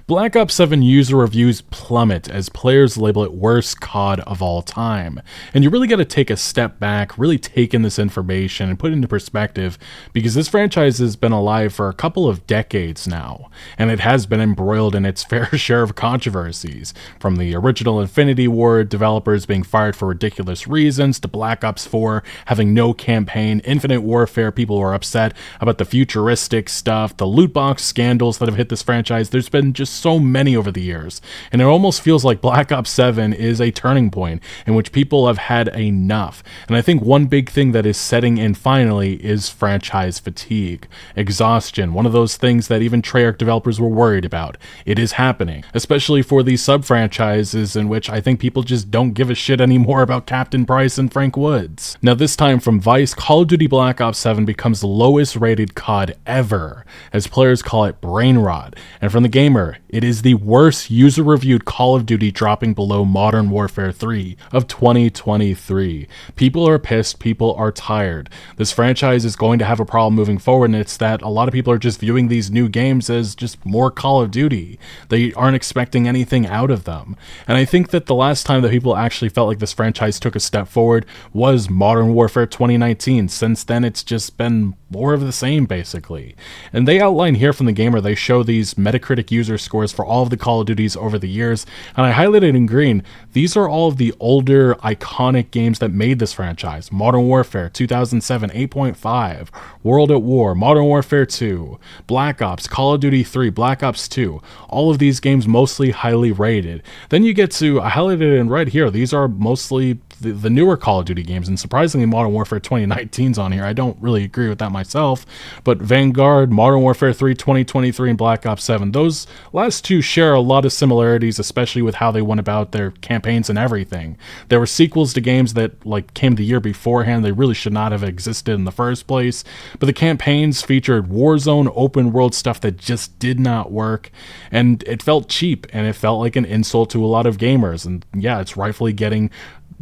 Black Ops 7 user reviews plummet as players label it worst CoD of all time. And you really got to take a step back, really take in this information and put it into perspective, because this franchise has been alive for a couple of decades now, and it has been embroiled in its fair share of controversies, from the original Infinity Ward developers being fired for ridiculous reasons, to Black Ops 4 having no campaign, Infinite Warfare people were upset about the futuristic stuff, the loot box scandals that have hit this franchise. There's been just so many over the years, and it almost feels like Black Ops 7 is a turning point in which people have had enough. And I think one big thing that is setting in finally is franchise fatigue, exhaustion, one of those things that even Treyarch developers were worried about. It is happening, especially for these sub-franchises in which I think people just don't give a shit anymore about Captain Price and Frank Woods. Now this time from Vice, Call of Duty Black Ops 7 becomes the lowest rated COD ever, as players call it brain rot, and from the Gamer, it is the worst user-reviewed Call of Duty, dropping below Modern Warfare 3 of 2023. People are pissed, people are tired. This franchise is going to have a problem moving forward, and it's that a lot of people are just viewing these new games as just more Call of Duty. They aren't expecting anything out of them. And I think that the last time that people actually felt like this franchise took a step forward was Modern Warfare 2019. Since then, it's just been more of the same, basically. And they outline here from the Gamer, they show these Metacritic user scores for all of the Call of Duties over the years, and I highlighted in green, these are all of the older iconic games that made this franchise. Modern Warfare 2007, 8.5, World at War, Modern Warfare 2, Black Ops, Call of Duty 3, Black Ops 2, all of these games mostly highly rated. Then you get to, I highlighted it in red here, these are mostly the newer Call of Duty games, and surprisingly Modern Warfare 2019's on here. I don't really agree with that myself, but Vanguard, Modern Warfare 3 2023, and Black Ops 7, those last two share a lot of similarities, especially with how they went about their campaigns and everything. There were sequels to games that came the year beforehand. They really should not have existed in the first place, but the campaigns featured Warzone open world stuff that just did not work, and it felt cheap, and it felt like an insult to a lot of gamers. And yeah, it's rightfully getting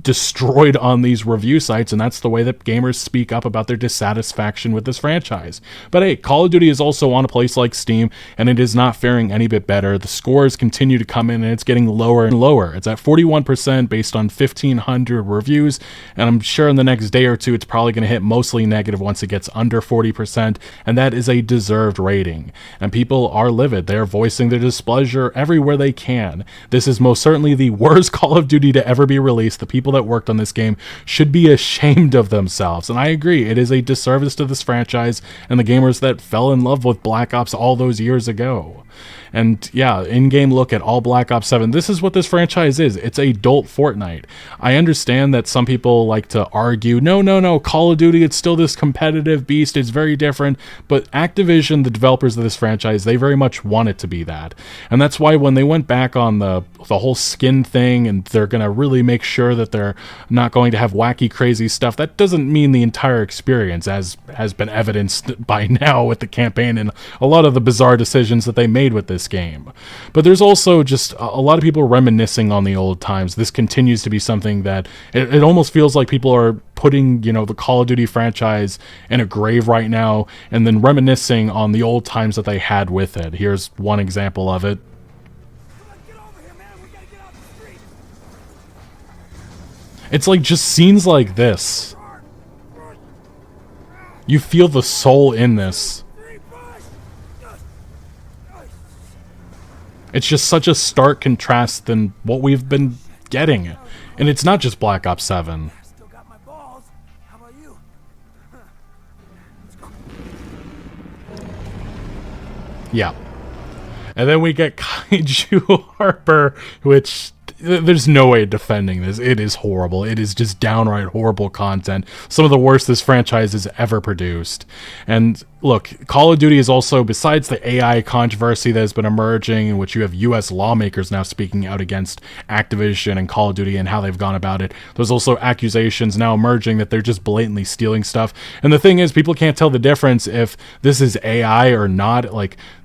destroyed on these review sites, and that's the way that gamers speak up about their dissatisfaction with this franchise. But hey, Call of Duty is also on a place like Steam, and it is not faring any bit better. The scores continue to come in, and it's getting lower and lower. It's at 41% based on 1,500 reviews, and I'm sure in the next day or two it's probably going to hit mostly negative once it gets under 40%, and that is a deserved rating. And people are livid. They're voicing their displeasure everywhere they can. This is most certainly the worst Call of Duty to ever be released. The people that worked on this game should be ashamed of themselves, and I agree, it is a disservice to this franchise and the gamers that fell in love with Black Ops all those years ago. And yeah, in-game look at all Black Ops 7. This is what this franchise is. It's a adult Fortnite. I understand that some people like to argue, no, Call of Duty, it's still this competitive beast, it's very different, but Activision, the developers of this franchise, they very much want it to be that. And that's why when they went back on the whole skin thing, and they're going to really make sure that they're not going to have wacky, crazy stuff, that doesn't mean the entire experience, as has been evidenced by now with the campaign and a lot of the bizarre decisions that they made with this game. But there's also just a lot of people reminiscing on the old times. This continues to be something that it almost feels like people are putting, the Call of Duty franchise in a grave right now and then reminiscing on the old times that they had with it. Here's one example of it. It's like just scenes like this. You feel the soul in this. It's just such a stark contrast than what we've been getting. And it's not just Black Ops 7. Still got my balls. How about you? Yeah. And then we get Kaiju Harper, which there's no way of defending this. It is horrible. It is just downright horrible content. Some of the worst this franchise has ever produced. And look, Call of Duty is also, besides the AI controversy that has been emerging, in which you have US lawmakers now speaking out against Activision and Call of Duty and how they've gone about it, there's also accusations now emerging that they're just blatantly stealing stuff. And the thing is, people can't tell the difference if this is AI or not.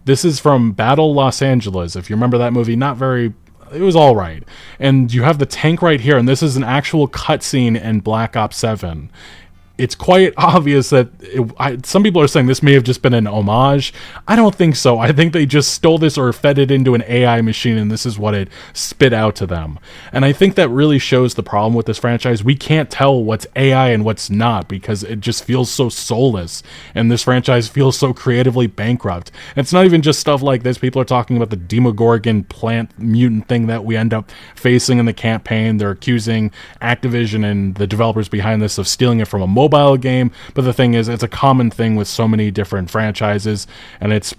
This is from Battle Los Angeles. If you remember that movie, it was all right. And you have the tank right here, and this is an actual cutscene in Black Ops 7. it's quite obvious that some people are saying this may have just been an homage. I don't think so. I think they just stole this or fed it into an AI machine, and this is what it spit out to them. And I think that really shows the problem with this franchise. We can't tell what's AI and what's not because it just feels so soulless, and this franchise feels so creatively bankrupt. And it's not even just stuff like this. People are talking about the Demogorgon plant mutant thing that we end up facing in the campaign. They're accusing Activision and the developers behind this of stealing it from a mobile game, but the thing is, it's a common thing with so many different franchises, and it's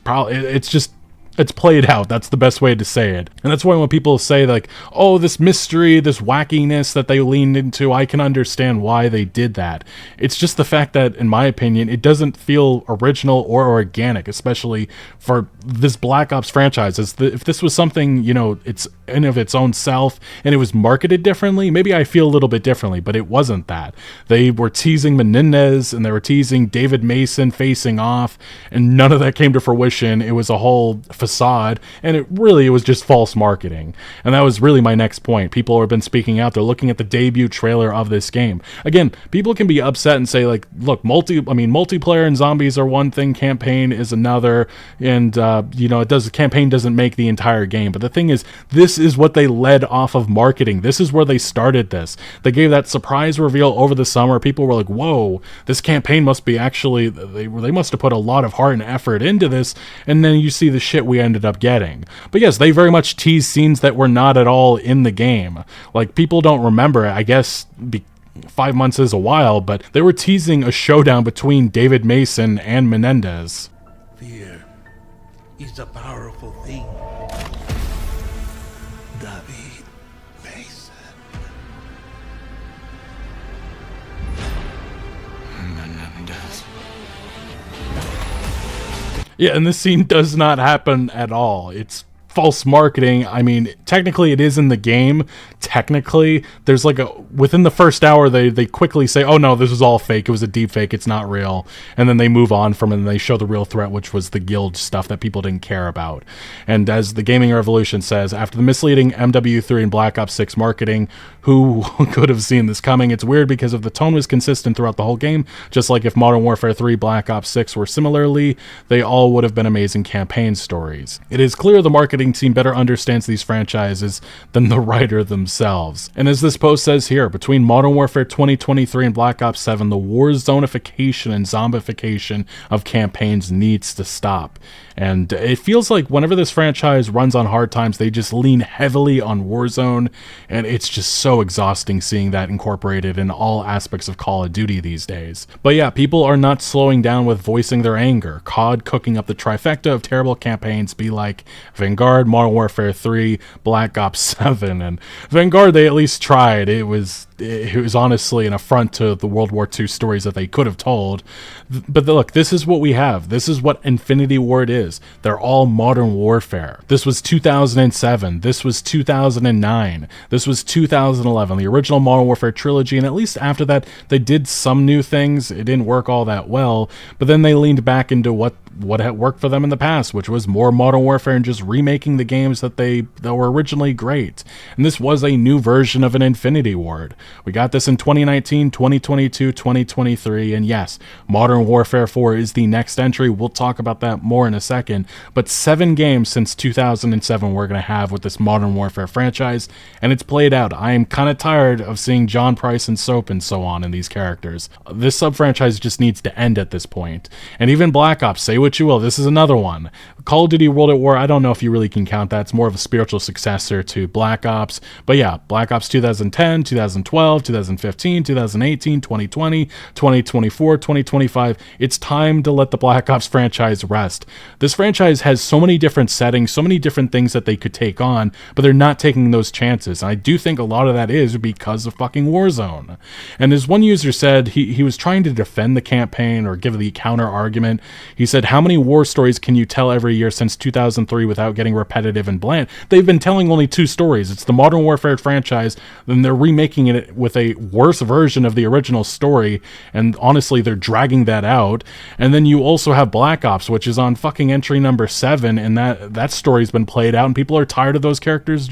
played out. That's the best way to say it. And that's why when people say like, oh, this mystery, this wackiness that they leaned into, I can understand why they did that. It's just the fact that, in my opinion, it doesn't feel original or organic, especially for this Black Ops franchise. If this was something, it's in of its own self and it was marketed differently, maybe I feel a little bit differently, but it wasn't that. They were teasing Menendez and they were teasing David Mason facing off, and none of that came to fruition. It was a whole facade, and it was just false marketing. And that was really my next point. People have been speaking out. They're looking at the debut trailer of this game. Again, people can be upset and say like, look, multiplayer and zombies are one thing, campaign is another, and campaign doesn't make the entire game. But the thing is, this is what they led off of marketing. This is where they started this. They gave that surprise reveal over the summer. People were like, whoa, this campaign must be actually, they must have put a lot of heart and effort into this. And then you see the shit we ended up getting. But yes, they very much teased scenes that were not at all in the game. Like, people don't remember, I guess, 5 months is a while, but they were teasing a showdown between David Mason and Menendez. Fear is a powerful thing. David Mason. Menendez. Yeah, and this scene does not happen at all. It's false marketing. I mean, technically it is in the game. Technically, there's like within the first hour, they quickly say, oh no, this is all fake. It was a deep fake. It's not real. And then they move on from it and they show the real threat, which was the guild stuff that people didn't care about. And as the Gaming Revolution says, after the misleading MW3 and Black Ops 6 marketing, who could have seen this coming? It's weird because if the tone was consistent throughout the whole game, just like if Modern Warfare 3, Black Ops 6 were similarly, they all would have been amazing campaign stories. It is clear the marketing team better understands these franchises than the writer themselves. And as this post says here, between Modern Warfare 2023 and Black Ops 7, the war zonification and zombification of campaigns needs to stop. And it feels like whenever this franchise runs on hard times, they just lean heavily on Warzone, and it's just so exhausting seeing that incorporated in all aspects of Call of Duty these days. But yeah, people are not slowing down with voicing their anger. CoD cooking up the trifecta of terrible campaigns be like Vanguard, Modern Warfare 3, Black Ops 7, and Vanguard, they at least tried. It was honestly an affront to the World War II stories that they could have told. But look, this is what we have. This is what Infinity Ward is. They're all Modern Warfare. This was 2007. This was 2009. This was 2011. The original Modern Warfare trilogy, and at least after that, they did some new things. It didn't work all that well, but then they leaned back into what had worked for them in the past, which was more Modern Warfare and just remaking the games that were originally great. And this was a new version of an Infinity Ward. We got this in 2019, 2022, 2023, and yes, Modern Warfare 4 is the next entry. We'll talk about that more in a second, but 7 games since 2007 we're going to have with this Modern Warfare franchise, and it's played out. I am kind of tired of seeing John Price and Soap and so on in these characters. This sub-franchise just needs to end at this point. And even Black Ops, say what you will, this is another one. Call of Duty World at War, I don't know if you really can count that. It's more of a spiritual successor to Black Ops. But yeah, Black Ops 2010, 2012, 2015, 2018, 2020, 2024, 2025. It's time to let the Black Ops franchise rest. This franchise has so many different settings, so many different things that they could take on, but they're not taking those chances. And I do think a lot of that is because of fucking Warzone. And as one user said, he was trying to defend the campaign or give the counter argument. He said, how many war stories can you tell every year since 2003 without getting repetitive and bland? They've been telling only 2 stories. It's the Modern Warfare franchise, then they're remaking it with a worse version of the original story, and honestly, they're dragging that out. And then you also have Black Ops, which is on fucking releasing entry number 7, and that story's been played out, and people are tired of those characters.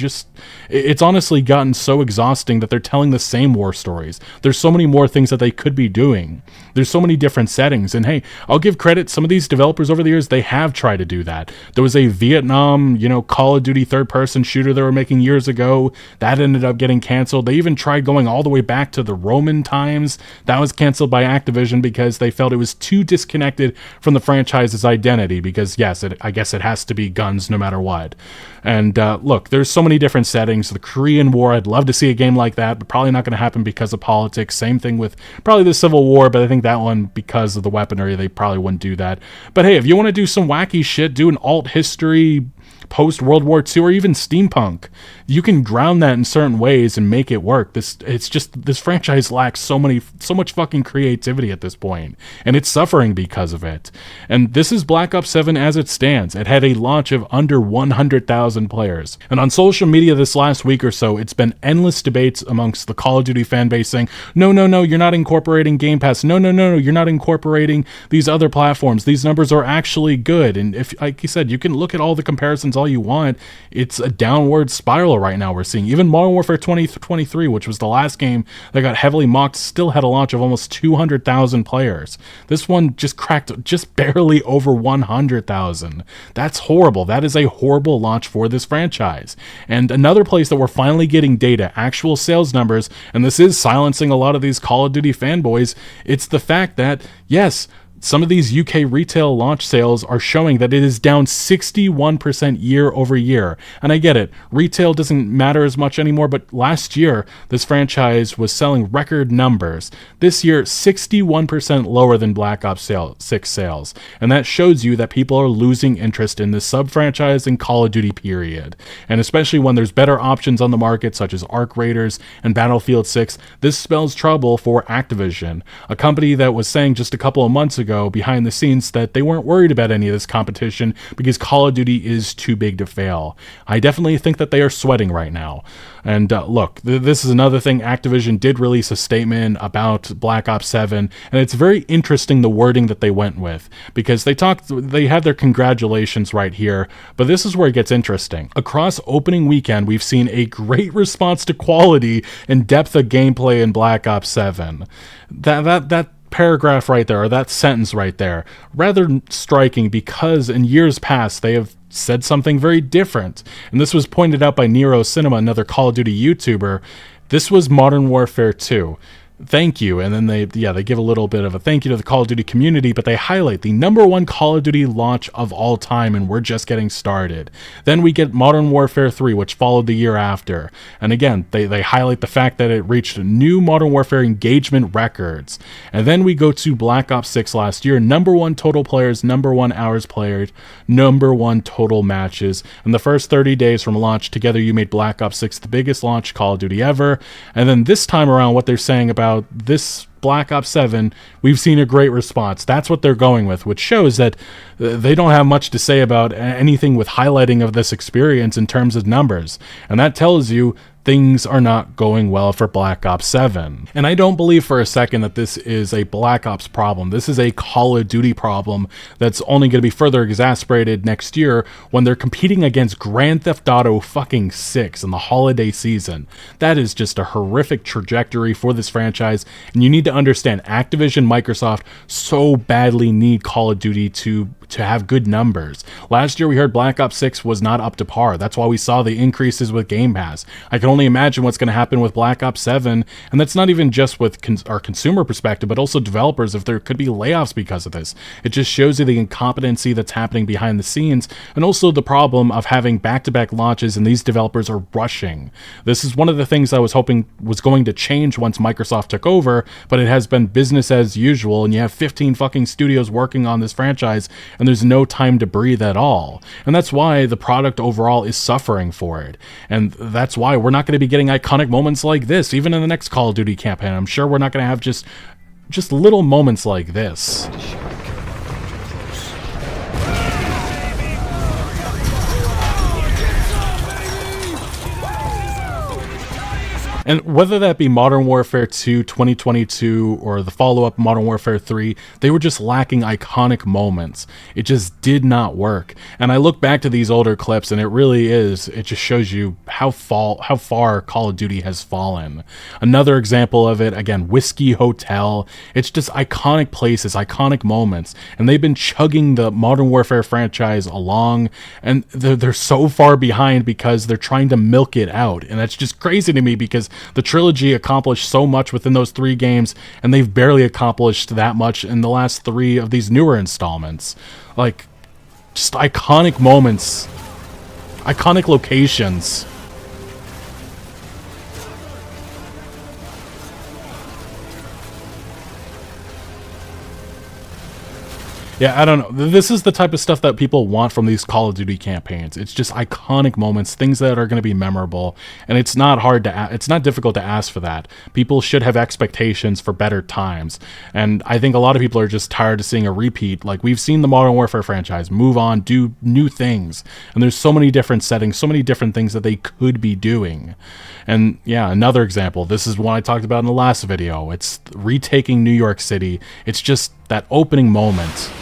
It's honestly gotten so exhausting that they're telling the same war stories. There's so many more things that they could be doing. There's so many different settings, and hey, I'll give credit, some of these developers over the years, they have tried to do that. There was a Vietnam, Call of Duty third-person shooter they were making years ago. That ended up getting canceled. They even tried going all the way back to the Roman times. That was canceled by Activision because they felt it was too disconnected from the franchise's identity, because yes, I guess it has to be guns no matter what. And look, there's so many different settings. The Korean War, I'd love to see a game like that, but probably not going to happen because of politics. Same thing with probably the Civil War, but I think that one, because of the weaponry, they probably wouldn't do that. But hey, if you want to do some wacky shit, do an alt history, post-World War II, or even steampunk, you can ground that in certain ways and make it work. This franchise lacks so much fucking creativity at this point, and it's suffering because of it. And this is Black Ops 7 as it stands. It had a launch of under 100,000 players. And on social media this last week or so, it's been endless debates amongst the Call of Duty fan base saying, no, you're not incorporating Game Pass. No, you're not incorporating these other platforms. These numbers are actually good. And if, like you said, you can look at all the comparisons all you want, it's a downward spiral right now we're seeing. Even Modern Warfare 2023, which was the last game that got heavily mocked, still had a launch of almost 200,000 players. This one just cracked just barely over 100,000. That's horrible. That is a horrible launch for this franchise. And another place that we're finally getting data, actual sales numbers, and this is silencing a lot of these Call of Duty fanboys, it's the fact that, yes, some of these UK retail launch sales are showing that it is down 61% year over year. And I get it, retail doesn't matter as much anymore, but last year, this franchise was selling record numbers. This year, 61% lower than Black Ops 6 sales. And that shows you that people are losing interest in this sub-franchise and Call of Duty period. And especially when there's better options on the market, such as Arc Raiders and Battlefield 6, this spells trouble for Activision, a company that was saying just a couple of months ago behind the scenes that they weren't worried about any of this competition because Call of Duty is too big to fail. I definitely think that they are sweating right now. And look, this is another thing. Activision did release a statement about Black Ops 7, and it's very interesting the wording that they went with, because they had their congratulations right here, but this is where it gets interesting. Across opening weekend, we've seen a great response to quality and depth of gameplay in Black Ops 7. That paragraph right there, or that sentence right there, rather striking, because in years past they have said something very different. And this was pointed out by Nero Cinema, another Call of Duty YouTuber. This was Modern Warfare 2. Thank you. And then they give a little bit of a thank you to the Call of Duty community, but they highlight the #1 Call of Duty launch of all time, and we're just getting started. Then we get Modern Warfare 3, which followed the year after. And again, they highlight the fact that it reached new Modern Warfare engagement records. And then we go to Black Ops 6 last year, #1 total players, #1 hours played, #1 total matches. In the first 30 days from launch, together you made Black Ops 6 the biggest launch Call of Duty ever. And then this time around, what they're saying about this Black Ops 7, we've seen a great response. That's what they're going with, which shows that they don't have much to say about anything with highlighting of this experience in terms of numbers. And that tells you things are not going well for Black Ops 7. And I don't believe for a second that this is a Black Ops problem. This is a Call of Duty problem that's only going to be further exacerbated next year when they're competing against Grand Theft Auto fucking 6 in the holiday season. That is just a horrific trajectory for this franchise, and you need to understand Activision, Microsoft so badly need Call of Duty to have good numbers. Last year we heard Black Ops 6 was not up to par. That's why we saw the increases with Game Pass. I can only imagine what's going to happen with Black Ops 7, and that's not even just with our consumer perspective, but also developers, if there could be layoffs because of this. It just shows you the incompetency that's happening behind the scenes, and also the problem of having back-to-back launches and these developers are rushing. This is one of the things I was hoping was going to change once Microsoft took over, but it has been business as usual, and you have 15 fucking studios working on this franchise, and there's no time to breathe at all. And that's why the product overall is suffering for it. And that's why we're not going to be getting iconic moments like this, even in the next Call of Duty campaign. I'm sure we're not going to have just little moments like this. And whether that be Modern Warfare 2, 2022, or the follow-up Modern Warfare 3, they were just lacking iconic moments. It just did not work. And I look back to these older clips, and it just shows you how far Call of Duty has fallen. Another example of it, again, Whiskey Hotel. It's just iconic places, iconic moments. And they've been chugging the Modern Warfare franchise along, and they're so far behind because they're trying to milk it out. And that's just crazy to me, because the trilogy accomplished so much within those 3 games, and they've barely accomplished that much in the last 3 of these newer installments. Like, just iconic moments, iconic locations. Yeah, I don't know. This is the type of stuff that people want from these Call of Duty campaigns. It's just iconic moments, things that are going to be memorable, and it's not it's not difficult to ask for that. People should have expectations for better times, and I think a lot of people are just tired of seeing a repeat. Like, we've seen the Modern Warfare franchise move on, do new things, and there's so many different settings, so many different things that they could be doing. And yeah, another example, this is one I talked about in the last video. It's retaking New York City. It's just that opening moment.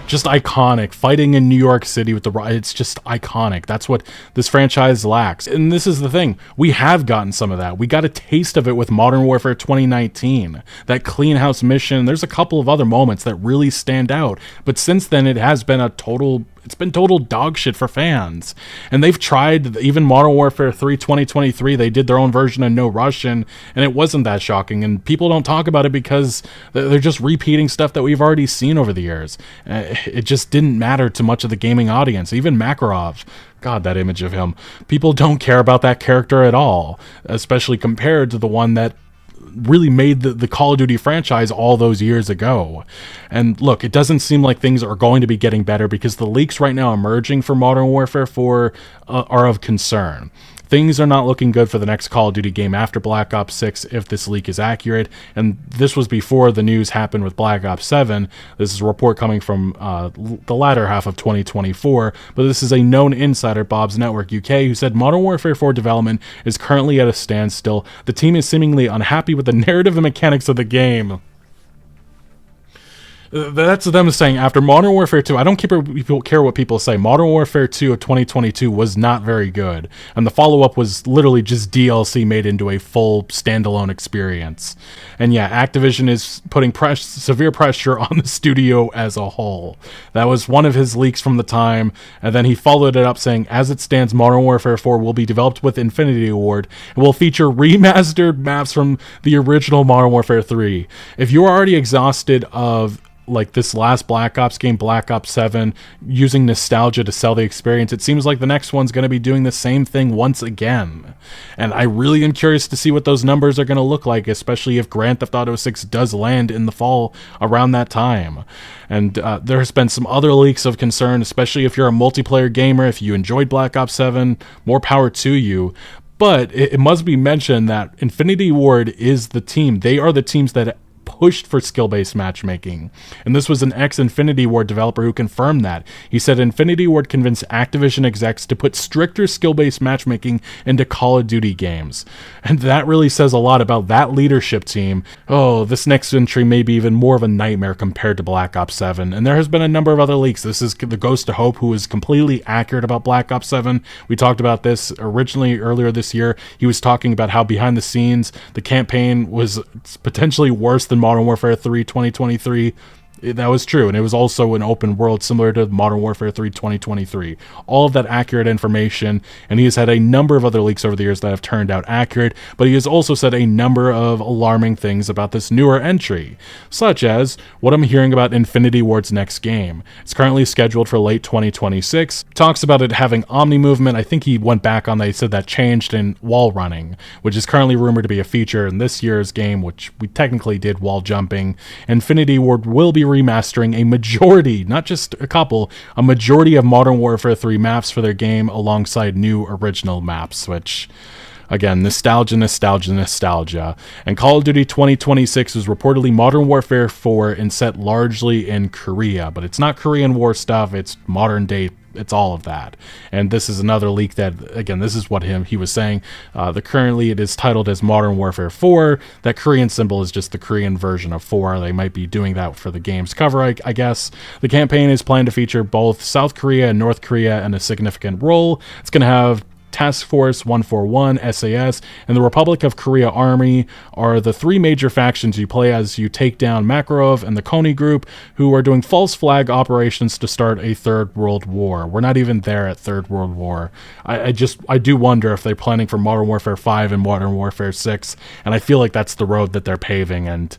Just iconic. Fighting in New York City with it's just iconic. That's what this franchise lacks. And this is the thing. We have gotten some of that. We got a taste of it with Modern Warfare 2019. That clean house mission. There's a couple of other moments that really stand out. But since then, it has been total dog shit for fans. And they've tried, even Modern Warfare 3 2023, they did their own version of No Russian, and it wasn't that shocking. And people don't talk about it because they're just repeating stuff that we've already seen over the years. It just didn't matter to much of the gaming audience. Even Makarov, God, that image of him. People don't care about that character at all, especially compared to the one that really made the Call of Duty franchise all those years ago. And look, it doesn't seem like things are going to be getting better, because the leaks right now emerging for Modern Warfare 4 are of concern. Things are not looking good for the next Call of Duty game after Black Ops 6 if this leak is accurate, and this was before the news happened with Black Ops 7. This is a report coming from the latter half of 2024, but this is a known insider, Bob's Network UK, who said Modern Warfare 4 development is currently at a standstill. The team is seemingly unhappy with the narrative and mechanics of the game. That's them saying after Modern Warfare 2, I don't care what people say, Modern Warfare 2 of 2022 was not very good. And the follow-up was literally just DLC made into a full standalone experience. And yeah, Activision is putting severe pressure on the studio as a whole. That was one of his leaks from the time. And then he followed it up saying, as it stands, Modern Warfare 4 will be developed with Infinity Ward and will feature remastered maps from the original Modern Warfare 3. If you're already exhausted of like this last Black Ops game, Black Ops 7, using nostalgia to sell the experience, it seems like the next one's going to be doing the same thing once again. And I really am curious to see what those numbers are going to look like, especially if Grand Theft Auto 6 does land in the fall around that time. And there has been some other leaks of concern, especially if you're a multiplayer gamer. If you enjoyed Black Ops 7, more power to you. But it must be mentioned that Infinity Ward is the team. They are the teams that pushed for skill-based matchmaking. And this was an ex-Infinity Ward developer who confirmed that. He said Infinity Ward convinced Activision execs to put stricter skill-based matchmaking into Call of Duty games. And that really says a lot about that leadership team. Oh, this next entry may be even more of a nightmare compared to Black Ops 7. And there has been a number of other leaks. This is the Ghost of Hope, who is completely accurate about Black Ops 7. We talked about this originally earlier this year. He was talking about how behind the scenes, the campaign was potentially worse than Modern Warfare 3 2023. That was true, and it was also an open world similar to Modern Warfare 3 2023. All of that accurate information, and he has had a number of other leaks over the years that have turned out accurate, but he has also said a number of alarming things about this newer entry, such as what I'm hearing about Infinity Ward's next game. It's currently scheduled for late 2026. Talks about it having Omni movement. I think he went back on that. He said that changed in wall running, which is currently rumored to be a feature in this year's game, which we technically did wall jumping. Infinity Ward will be remastering a majority, not just a couple, a majority of Modern Warfare 3 maps for their game alongside new original maps, which, again, nostalgia. And Call of Duty 2026 is reportedly Modern Warfare 4 and set largely in Korea, but it's not Korean War stuff, it's modern day it's all of that. And this is another leak that, again, this is what he was saying. Currently it is titled as Modern Warfare 4. That Korean symbol is just the Korean version of 4. They might be doing that for the game's cover, I guess. The campaign is planned to feature both South Korea and North Korea in a significant role. It's going to have Task Force 141, SAS, and the Republic of Korea Army are the three major factions you play as you take down Makarov and the Kony group, who are doing false flag operations to start a Third World War. We're not even there at Third World War. I do wonder if they're planning for Modern Warfare 5 and Modern Warfare 6, and I feel like that's the road that they're paving, and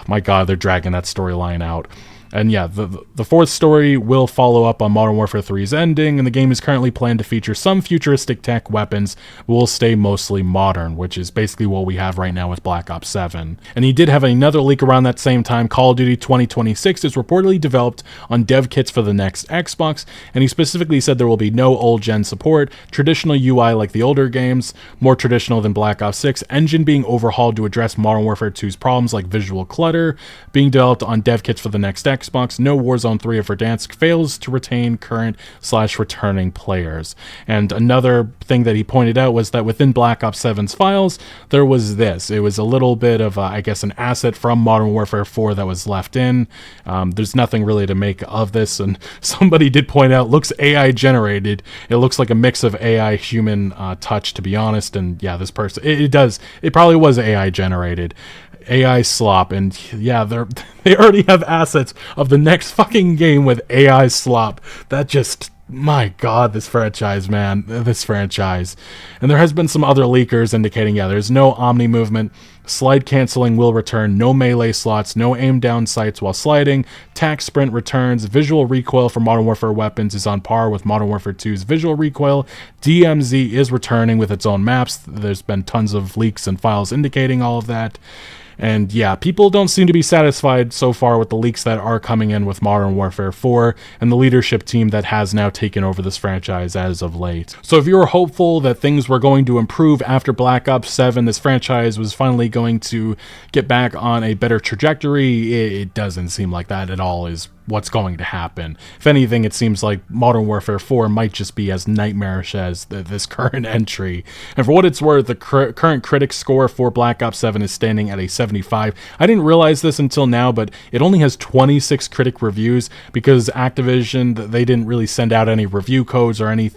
my god, they're dragging that storyline out. And yeah, the fourth story will follow up on Modern Warfare 3's ending, and the game is currently planned to feature some futuristic tech weapons, but will stay mostly modern, which is basically what we have right now with Black Ops 7. And he did have another leak around that same time. Call of Duty 2026 is reportedly developed on dev kits for the next Xbox, and he specifically said there will be no old-gen support, traditional UI like the older games, more traditional than Black Ops 6, engine being overhauled to address Modern Warfare 2's problems like visual clutter, being developed on dev kits for the next Xbox. No Warzone 3 of Verdansk fails to retain current/returning players. And another thing that he pointed out was that within Black Ops 7's files, there was this. It was a little bit of, I guess, an asset from Modern Warfare 4 that was left in. There's nothing really to make of this, and somebody did point out, looks AI generated. It looks like a mix of AI human touch, to be honest, and yeah, this person, it does. It probably was AI generated. AI Slop, and yeah, they already have assets of the next fucking game with AI Slop. That just, my god, this franchise, man, this franchise. And there has been some other leakers indicating, yeah, there's no Omni movement, slide canceling will return, no melee slots, no aim down sights while sliding, tac sprint returns, visual recoil for Modern Warfare weapons is on par with Modern Warfare 2's visual recoil, DMZ is returning with its own maps. There's been tons of leaks and files indicating all of that. And yeah, people don't seem to be satisfied so far with the leaks that are coming in with Modern Warfare 4 and the leadership team that has now taken over this franchise as of late. So if you were hopeful that things were going to improve after Black Ops 7, this franchise was finally going to get back on a better trajectory, it doesn't seem like that at all is what's going to happen. If anything, it seems like Modern Warfare 4 might just be as nightmarish as this current entry. And for what it's worth, the current critic score for Black Ops 7 is standing at a 75. I didn't realize this until now, but it only has 26 critic reviews because Activision, they didn't really send out any review codes or any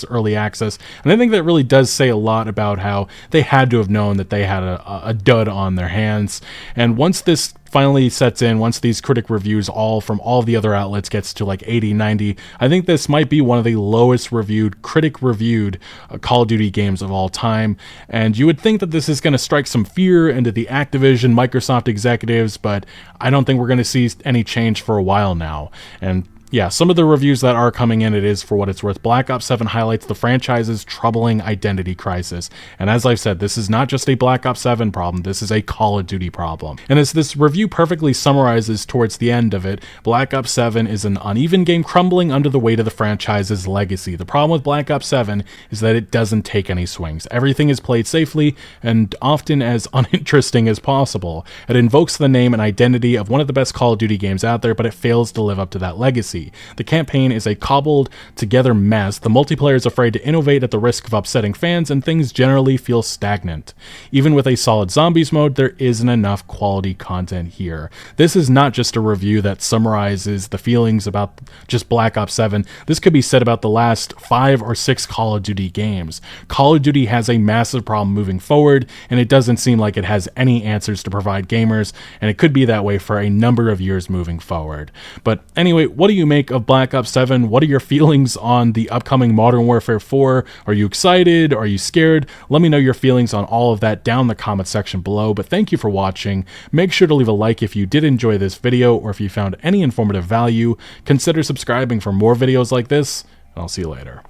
early access. And I think that really does say a lot about how they had to have known that they had a dud on their hands. And once this finally sets in, once these critic reviews all from all the other outlets gets to like 80, 90, I think this might be one of the lowest reviewed, critic reviewed Call of Duty games of all time. And you would think that this is going to strike some fear into the Activision, Microsoft executives, but I don't think we're going to see any change for a while now. And yeah, some of the reviews that are coming in, it is for what it's worth. Black Ops 7 highlights the franchise's troubling identity crisis. And as I've said, this is not just a Black Ops 7 problem, this is a Call of Duty problem. And as this review perfectly summarizes towards the end of it, Black Ops 7 is an uneven game crumbling under the weight of the franchise's legacy. The problem with Black Ops 7 is that it doesn't take any swings. Everything is played safely and often as uninteresting as possible. It invokes the name and identity of one of the best Call of Duty games out there, but it fails to live up to that legacy. The campaign is a cobbled together mess, the multiplayer is afraid to innovate at the risk of upsetting fans, and things generally feel stagnant. Even with a solid zombies mode, there isn't enough quality content here. This is not just a review that summarizes the feelings about just Black Ops 7. This could be said about the last 5 or 6 Call of Duty games. Call of Duty has a massive problem moving forward, and it doesn't seem like it has any answers to provide gamers, and it could be that way for a number of years moving forward. But anyway, what do you make of Black Ops 7? What are your feelings on the upcoming Modern Warfare 4? Are you excited? Are you scared? Let me know your feelings on all of that down in the comment section below. But thank you for watching. Make sure to leave a like if you did enjoy this video, or if you found any informative value. Consider subscribing for more videos like this, and I'll see you later.